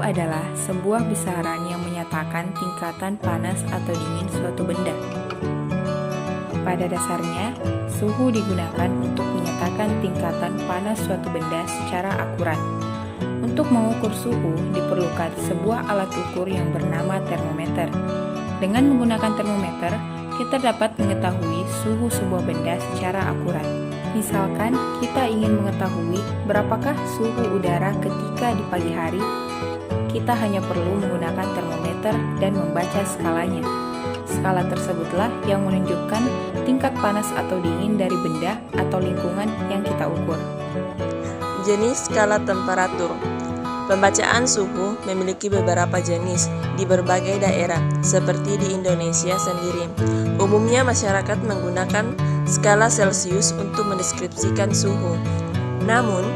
adalah sebuah besaran yang menyatakan tingkatan panas atau dingin suatu benda. Pada dasarnya, suhu digunakan untuk menyatakan tingkatan panas suatu benda secara akurat. Untuk mengukur suhu, diperlukan sebuah alat ukur yang bernama termometer. Dengan menggunakan termometer, kita dapat mengetahui suhu sebuah benda secara akurat. Misalkan, kita ingin mengetahui berapakah suhu udara ketika di pagi hari, kita hanya perlu menggunakan termometer dan membaca skalanya. Skala tersebutlah yang menunjukkan tingkat panas atau dingin dari benda atau lingkungan yang kita ukur. Jenis skala temperatur. Pembacaan suhu memiliki beberapa jenis di berbagai daerah, seperti di Indonesia sendiri. Umumnya masyarakat menggunakan skala Celcius untuk mendeskripsikan suhu. Namun,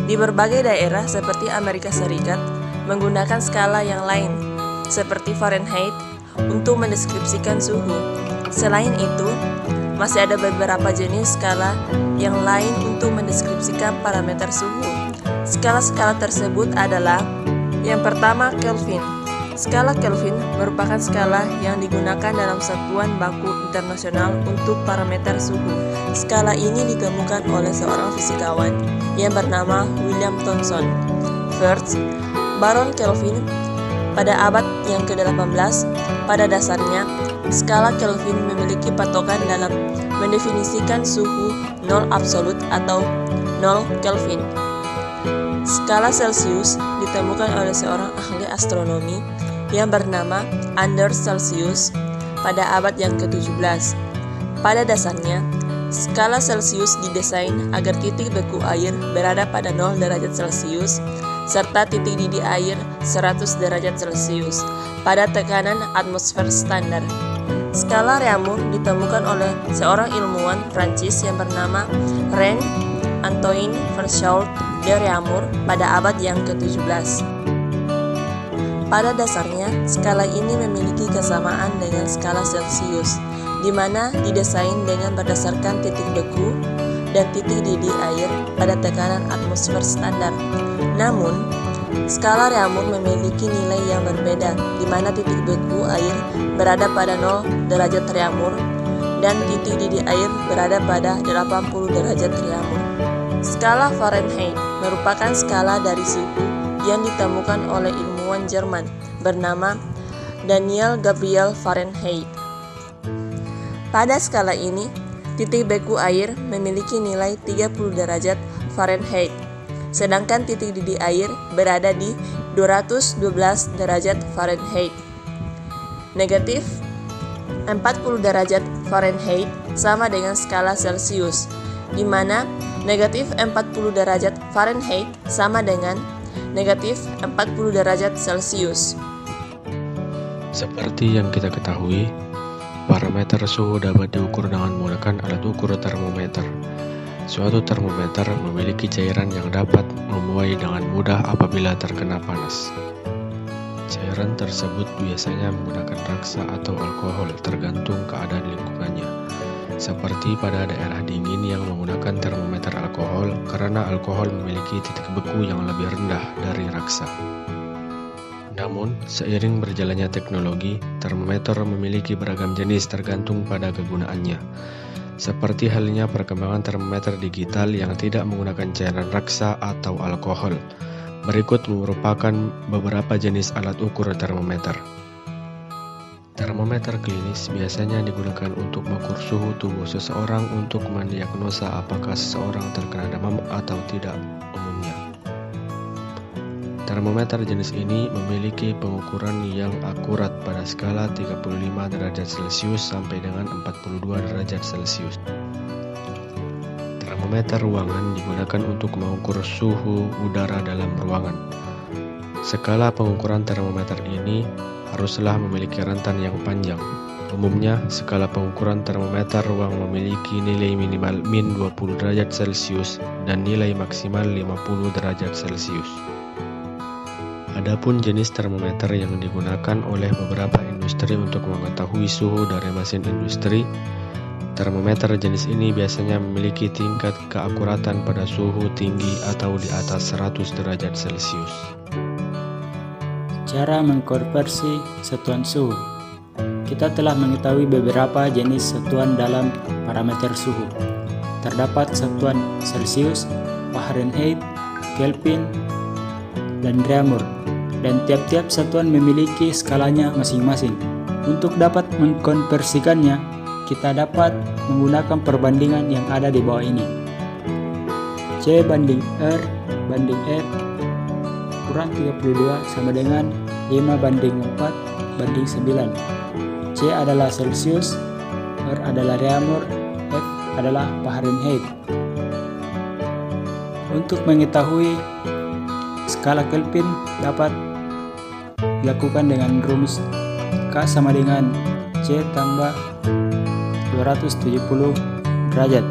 di berbagai daerah seperti Amerika Serikat menggunakan skala yang lain, seperti Fahrenheit, untuk mendeskripsikan suhu. Selain itu, masih ada beberapa jenis skala yang lain untuk mendeskripsikan parameter suhu. Skala-skala tersebut adalah: yang pertama, Kelvin. Skala Kelvin merupakan skala yang digunakan dalam satuan baku internasional untuk parameter suhu. Skala ini ditemukan oleh seorang fisikawan yang bernama William Thomson. First, Baron Kelvin pada abad yang ke-18. Pada dasarnya, skala Kelvin memiliki patokan dalam mendefinisikan suhu 0 absolut atau 0 Kelvin. Skala Celcius ditemukan oleh seorang ahli astronomi yang bernama Anders Celsius pada abad yang ke-17. Pada dasarnya, skala Celcius didesain agar titik beku air berada pada 0 derajat Celcius serta titik didih air 100 derajat Celcius pada tekanan atmosfer standar. Skala Réaumur ditemukan oleh seorang ilmuwan Prancis yang bernama René-Antoine François de Réaumur pada abad yang ke-17. Pada dasarnya, skala ini memiliki kesamaan dengan skala Celcius, di mana didesain dengan berdasarkan titik beku dan titik didih air pada tekanan atmosfer standar. Namun, skala Réaumur memiliki nilai yang berbeda, di mana titik beku air berada pada 0 derajat Réaumur dan titik didih air berada pada 80 derajat Réaumur. Skala Fahrenheit merupakan skala dari suhu yang ditemukan oleh ilmuwan Jerman bernama Daniel Gabriel Fahrenheit. Pada skala ini, titik beku air memiliki nilai 30 derajat Fahrenheit, sedangkan titik didih air berada di 212 derajat Fahrenheit. Negatif 40 derajat Fahrenheit sama dengan skala Celcius, di mana negatif 40 derajat Fahrenheit sama dengan negatif 40 derajat Celcius. Seperti yang kita ketahui, parameter suhu dapat diukur dengan menggunakan alat ukur termometer. Suatu termometer memiliki cairan yang dapat memuai dengan mudah apabila terkena panas. Cairan tersebut biasanya menggunakan raksa atau alkohol tergantung keadaan lingkungannya. Seperti pada daerah dingin yang menggunakan termometer alkohol karena alkohol memiliki titik beku yang lebih rendah dari raksa. Namun, seiring berjalannya teknologi, termometer memiliki beragam jenis tergantung pada kegunaannya. Seperti halnya perkembangan termometer digital yang tidak menggunakan cairan raksa atau alkohol. Berikut merupakan beberapa jenis alat ukur termometer. Termometer klinis biasanya digunakan untuk mengukur suhu tubuh seseorang untuk mendiagnosa apakah seseorang terkena demam atau tidak umumnya. Termometer jenis ini memiliki pengukuran yang akurat pada skala 35 derajat Celcius sampai dengan 42 derajat Celcius. Termometer ruangan digunakan untuk mengukur suhu udara dalam ruangan. Skala pengukuran termometer ini haruslah memiliki rentan yang panjang. Umumnya, skala pengukuran termometer ruang memiliki nilai minimal min 20 derajat Celcius dan nilai maksimal 50 derajat Celcius. Adapun jenis termometer yang digunakan oleh beberapa industri untuk mengetahui suhu dari mesin industri, termometer jenis ini biasanya memiliki tingkat keakuratan pada suhu tinggi atau di atas 100 derajat Celcius. Cara mengkonversi satuan suhu. Kita telah mengetahui beberapa jenis satuan dalam parameter suhu. Terdapat satuan Celsius, Fahrenheit, Kelvin, dan Reaumur, dan tiap-tiap satuan memiliki skalanya masing-masing. Untuk dapat mengkonversikannya, kita dapat menggunakan perbandingan yang ada di bawah ini. C banding R banding F kurang 32 sama dengan 5 banding 4 banding 9. C adalah Celsius, R adalah Reaumur, F adalah Fahrenheit. Untuk mengetahui skala Kelvin dapat dilakukan dengan rumus K sama dengan C tambah 270 derajat.